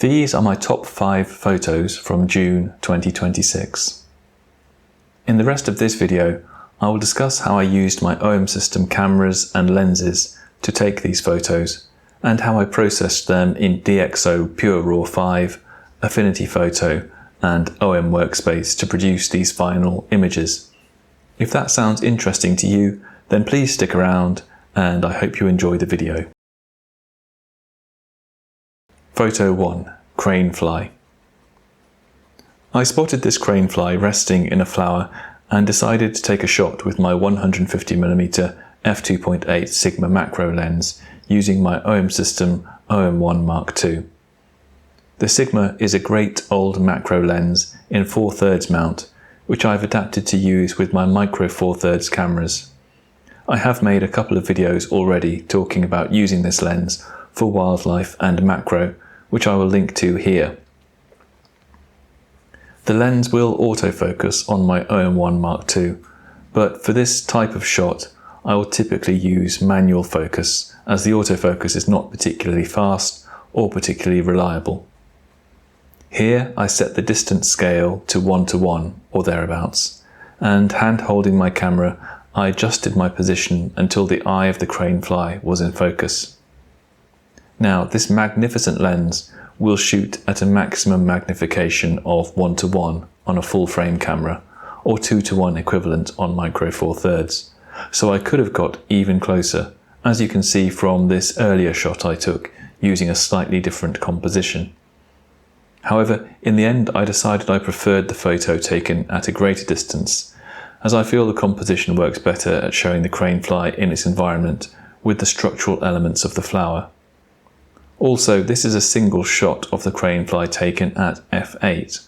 These are my top 5 photos from June 2026. In the rest of this video, I will discuss how I used my OM System cameras and lenses to take these photos, and how I processed them in DxO PureRAW 5, Affinity Photo, and OM Workspace to produce these final images. If that sounds interesting to you, then please stick around, and I hope you enjoy the video. Photo 1. Crane Fly. I spotted this crane fly resting in a flower and decided to take a shot with my 150mm f2.8 Sigma macro lens using my OM System OM1ii. The Sigma is a great old macro lens in 4/3 mount, which I've adapted to use with my micro 4/3 cameras. I have made a couple of videos already talking about using this lens for wildlife and macro, which I will link to here. The lens will autofocus on my OM1ii, but for this type of shot I will typically use manual focus, as the autofocus is not particularly fast or particularly reliable. Here I set the distance scale to 1:1 or thereabouts, and hand holding my camera I adjusted my position until the eye of the crane fly was in focus. Now, this magnificent lens will shoot at a maximum magnification of 1:1 on a full frame camera, or 2:1 equivalent on micro 4/3, so I could have got even closer, as you can see from this earlier shot I took using a slightly different composition. However, in the end I decided I preferred the photo taken at a greater distance, as I feel the composition works better at showing the crane fly in its environment with the structural elements of the flower. Also, this is a single shot of the crane fly taken at f8.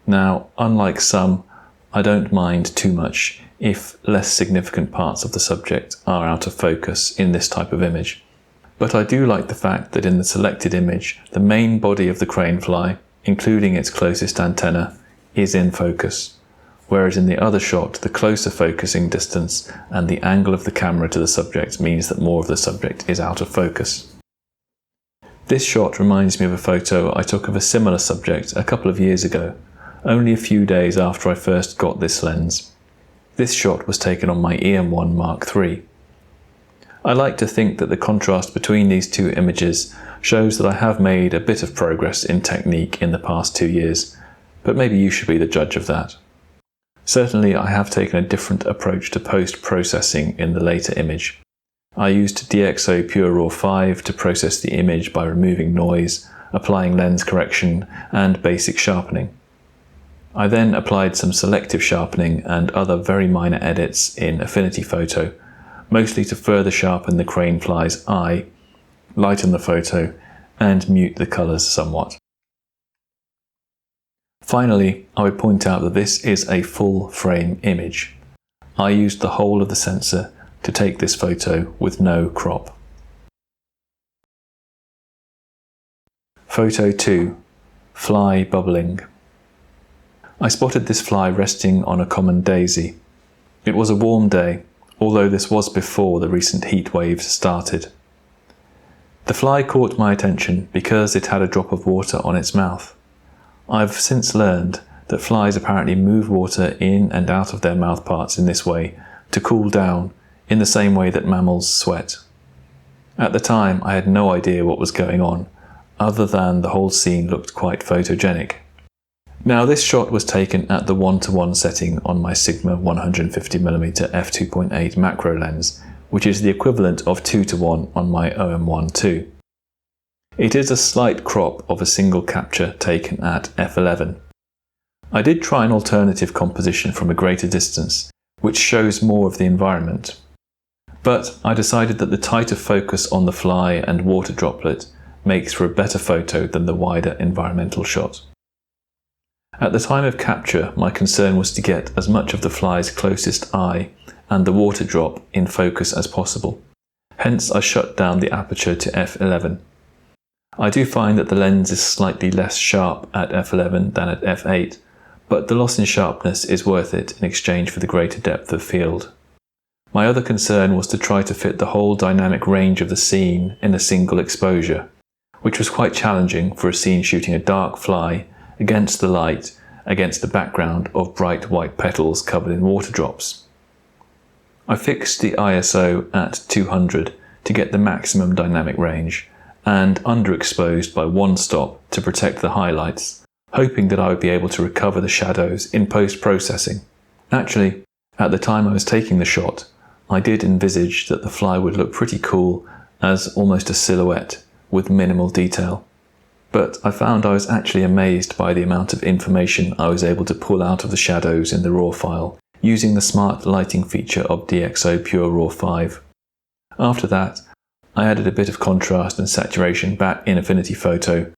Now, unlike some, I don't mind too much if less significant parts of the subject are out of focus in this type of image. But I do like the fact that in the selected image, the main body of the crane fly, including its closest antenna, is in focus, whereas in the other shot, the closer focusing distance and the angle of the camera to the subject means that more of the subject is out of focus. This shot reminds me of a photo I took of a similar subject a couple of years ago, only a few days after I first got this lens. This shot was taken on my EM1 Mark III. I like to think that the contrast between these two images shows that I have made a bit of progress in technique in the past 2 years, but maybe you should be the judge of that. Certainly I have taken a different approach to post-processing in the later image. I used DxO PureRAW 5 to process the image by removing noise, applying lens correction, and basic sharpening. I then applied some selective sharpening and other very minor edits in Affinity Photo, mostly to further sharpen the crane fly's eye, lighten the photo, and mute the colours somewhat. Finally, I would point out that this is a full frame image. I used the whole of the sensor to take this photo with no crop. Photo 2. Fly Bubbling. I spotted this fly resting on a common daisy. It was a warm day, although this was before the recent heat waves started. The fly caught my attention because it had a drop of water on its mouth. I've since learned that flies apparently move water in and out of their mouth parts in this way to cool down, in the same way that mammals sweat. At the time, I had no idea what was going on, other than the whole scene looked quite photogenic. Now, this shot was taken at the 1:1 setting on my Sigma 150mm f2.8 macro lens, which is the equivalent of 2:1 on my OM1ii. It is a slight crop of a single capture taken at f11. I did try an alternative composition from a greater distance, which shows more of the environment. But I decided that the tighter focus on the fly and water droplet makes for a better photo than the wider environmental shot. At the time of capture, my concern was to get as much of the fly's closest eye and the water drop in focus as possible. Hence, I shut down the aperture to f11. I do find that the lens is slightly less sharp at f11 than at f8, but the loss in sharpness is worth it in exchange for the greater depth of field. My other concern was to try to fit the whole dynamic range of the scene in a single exposure, which was quite challenging for a scene shooting a dark fly against the light against a background of bright white petals covered in water drops. I fixed the ISO at 200 to get the maximum dynamic range and underexposed by one stop to protect the highlights, hoping that I would be able to recover the shadows in post-processing. Actually, at the time I was taking the shot, I did envisage that the fly would look pretty cool as almost a silhouette with minimal detail. But I found I was actually amazed by the amount of information I was able to pull out of the shadows in the RAW file using the smart lighting feature of DxO PureRAW 5. After that, I added a bit of contrast and saturation back in Affinity Photo,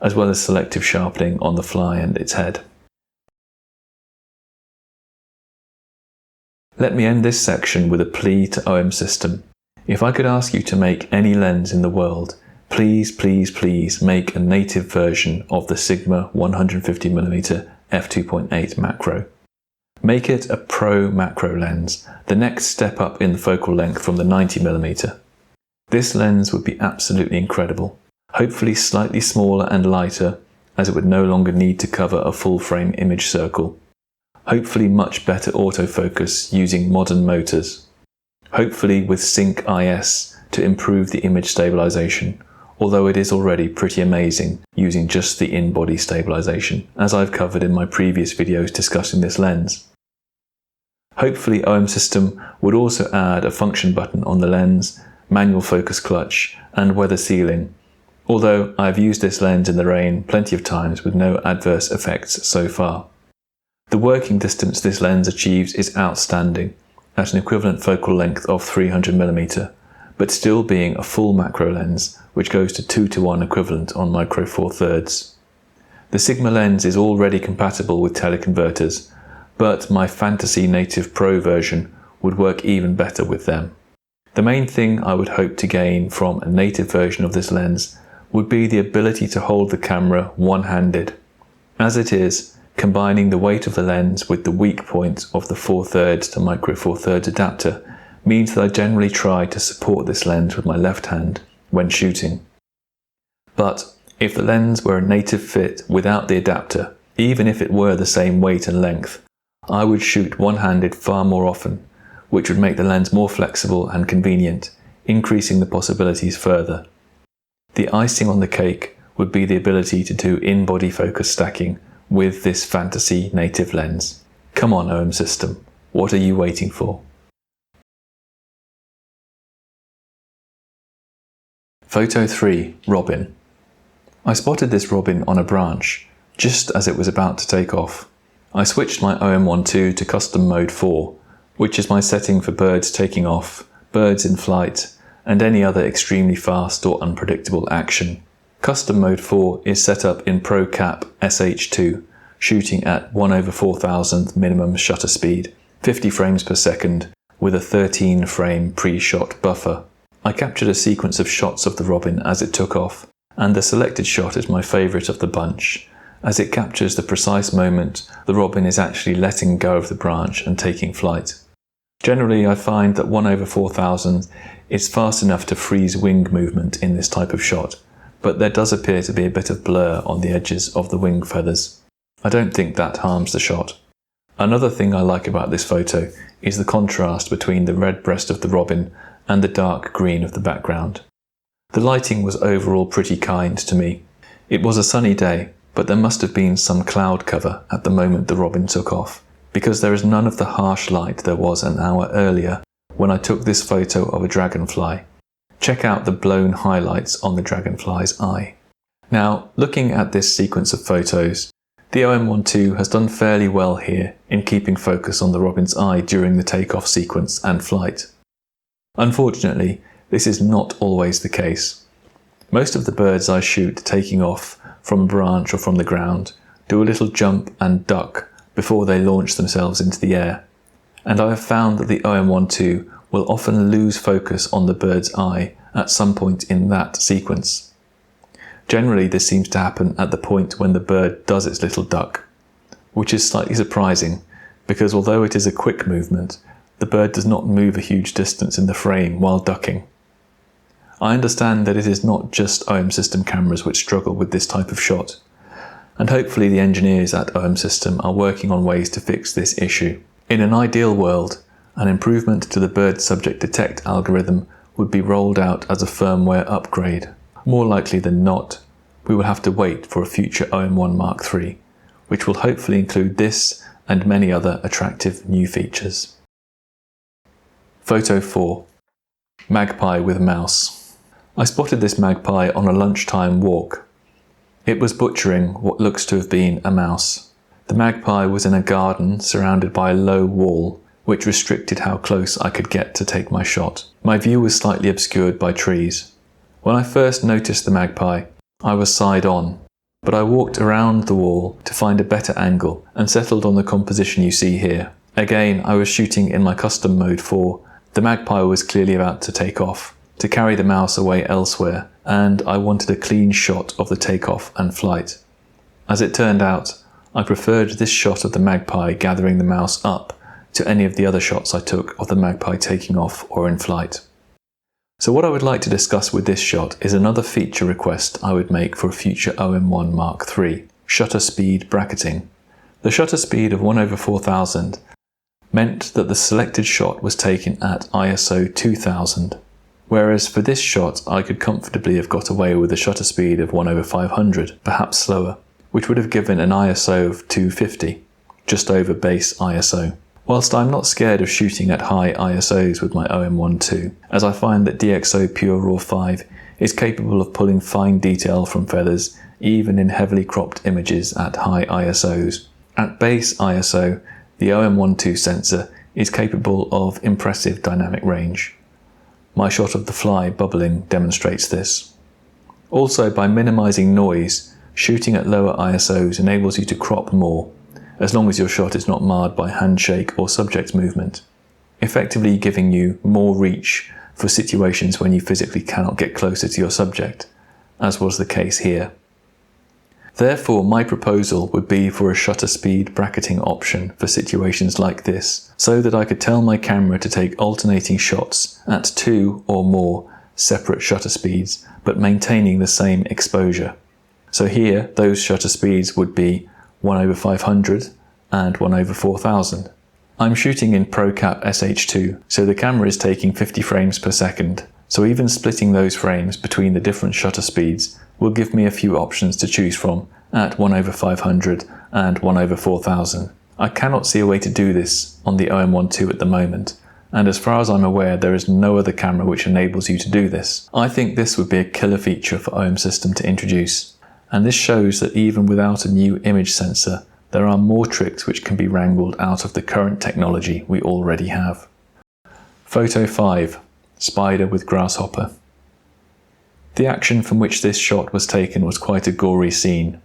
as well as selective sharpening on the fly and its head. Let me end this section with a plea to OM System. If I could ask you to make any lens in the world, please, please, please make a native version of the Sigma 150mm f2.8 macro. Make it a pro macro lens, the next step up in the focal length from the 90mm. This lens would be absolutely incredible, hopefully slightly smaller and lighter, as it would no longer need to cover a full frame image circle. Hopefully much better autofocus using modern motors. Hopefully with Sync IS to improve the image stabilization, although it is already pretty amazing using just the in-body stabilization, as I've covered in my previous videos discussing this lens. Hopefully OM System would also add a function button on the lens, manual focus clutch, and weather sealing, although I've used this lens in the rain plenty of times with no adverse effects so far. The working distance this lens achieves is outstanding, at an equivalent focal length of 300mm, but still being a full macro lens, which goes to 2:1 equivalent on micro four thirds. The Sigma lens is already compatible with teleconverters, but my Fantasy Native Pro version would work even better with them. The main thing I would hope to gain from a native version of this lens would be the ability to hold the camera one-handed. As it is, combining the weight of the lens with the weak point of the 4/3 to micro four thirds adapter means that I generally try to support this lens with my left hand when shooting. But if the lens were a native fit without the adapter, even if it were the same weight and length, I would shoot one-handed far more often, which would make the lens more flexible and convenient, increasing the possibilities further. The icing on the cake would be the ability to do in-body focus stacking with this Fantasy native lens. Come on, OM System, what are you waiting for? Photo 3. Robin. I spotted this robin on a branch, just as it was about to take off. I switched my OM1ii to Custom Mode 4, which is my setting for birds taking off, birds in flight, and any other extremely fast or unpredictable action. Custom Mode 4 is set up in ProCap SH2, shooting at 1/4000 minimum shutter speed, 50 frames per second, with a 13 frame pre-shot buffer. I captured a sequence of shots of the robin as it took off, and the selected shot is my favourite of the bunch, as it captures the precise moment the robin is actually letting go of the branch and taking flight. Generally, I find that 1/4000 is fast enough to freeze wing movement in this type of shot, but there does appear to be a bit of blur on the edges of the wing feathers. I don't think that harms the shot. Another thing I like about this photo is the contrast between the red breast of the robin and the dark green of the background. The lighting was overall pretty kind to me. It was a sunny day, but there must have been some cloud cover at the moment the robin took off, because there is none of the harsh light there was an hour earlier when I took this photo of a dragonfly. Check out the blown highlights on the dragonfly's eye. Now, looking at this sequence of photos, the OM1ii has done fairly well here in keeping focus on the robin's eye during the takeoff sequence and flight. Unfortunately, this is not always the case. Most of the birds I shoot taking off from a branch or from the ground do a little jump and duck before they launch themselves into the air, and I have found that the OM1ii will often lose focus on the bird's eye at some point in that sequence. Generally, this seems to happen at the point when the bird does its little duck, which is slightly surprising because although it is a quick movement, the bird does not move a huge distance in the frame while ducking. I understand that it is not just OM System cameras which struggle with this type of shot, and hopefully the engineers at OM System are working on ways to fix this issue. In an ideal world, an improvement to the bird subject detect algorithm would be rolled out as a firmware upgrade. More likely than not, we will have to wait for a future OM1 Mark III, which will hopefully include this and many other attractive new features. Photo 4. Magpie with mouse. I spotted this magpie on a lunchtime walk. It was butchering what looks to have been a mouse. The magpie was in a garden surrounded by a low wall, which restricted how close I could get to take my shot. My view was slightly obscured by trees. When I first noticed the magpie, I was side on, but I walked around the wall to find a better angle and settled on the composition you see here. Again, I was shooting in my custom mode 4. The magpie was clearly about to take off, to carry the mouse away elsewhere, and I wanted a clean shot of the takeoff and flight. As it turned out, I preferred this shot of the magpie gathering the mouse up to any of the other shots I took of the magpie taking off or in flight. So what I would like to discuss with this shot is another feature request I would make for a future OM1 Mark III, shutter speed bracketing. The shutter speed of 1/4000 meant that the selected shot was taken at ISO 2000, whereas for this shot I could comfortably have got away with a shutter speed of 1/500, perhaps slower, which would have given an ISO of 250, just over base ISO. Whilst I'm not scared of shooting at high ISOs with my OM1ii, as I find that DxO PureRAW 5 is capable of pulling fine detail from feathers even in heavily cropped images at high ISOs. At base ISO, the OM1ii sensor is capable of impressive dynamic range. My shot of the fly bubbling demonstrates this. Also, by minimizing noise, shooting at lower ISOs enables you to crop more, as long as your shot is not marred by handshake or subject movement, effectively giving you more reach for situations when you physically cannot get closer to your subject, as was the case here. Therefore, my proposal would be for a shutter speed bracketing option for situations like this, so that I could tell my camera to take alternating shots at 2 or more separate shutter speeds, but maintaining the same exposure. So here, those shutter speeds would be 1/500 and 1/4000. I'm shooting in ProCap SH2, so the camera is taking 50 frames per second, so even splitting those frames between the different shutter speeds will give me a few options to choose from at 1/500 and 1/4000. I cannot see a way to do this on the OM1ii at the moment, and as far as I'm aware there is no other camera which enables you to do this. I think this would be a killer feature for OM System to introduce. And this shows that even without a new image sensor, there are more tricks which can be wrangled out of the current technology we already have. Photo 5. Spider with grasshopper. The action from which this shot was taken was quite a gory scene.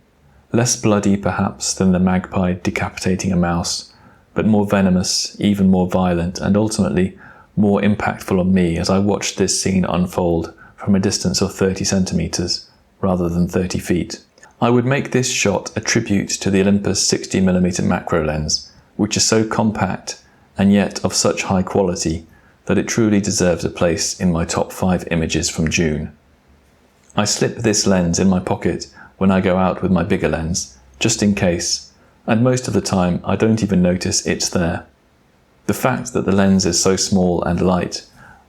Less bloody perhaps than the magpie decapitating a mouse, but more venomous, even more violent, and ultimately more impactful on me as I watched this scene unfold from a distance of 30 centimeters. Rather than 30 feet. I would make this shot a tribute to the Olympus 60mm macro lens, which is so compact and yet of such high quality that it truly deserves a place in my top 5 images from June. I slip this lens in my pocket when I go out with my bigger lens, just in case, and most of the time I don't even notice it's there. The fact that the lens is so small and light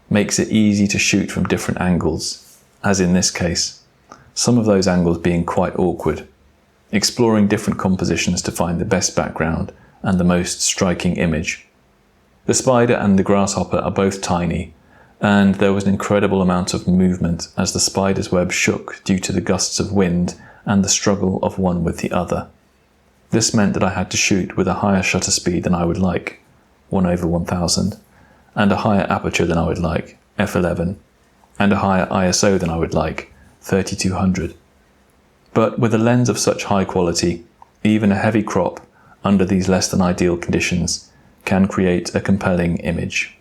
makes it easy to shoot from different angles, as in this case. Some of those angles being quite awkward, exploring different compositions to find the best background and the most striking image. The spider and the grasshopper are both tiny, and there was an incredible amount of movement as the spider's web shook due to the gusts of wind and the struggle of one with the other. This meant that I had to shoot with a higher shutter speed than I would like, 1/1000, and a higher aperture than I would like, f11, and a higher ISO than I would like, 3200. But with a lens of such high quality, even a heavy crop under these less than ideal conditions can create a compelling image.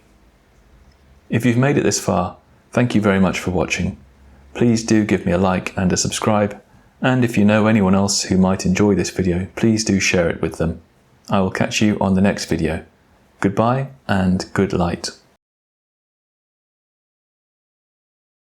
If you've made it this far, thank you very much for watching. Please do give me a like and a subscribe, and if you know anyone else who might enjoy this video, please do share it with them. I will catch you on the next video. Goodbye and good light.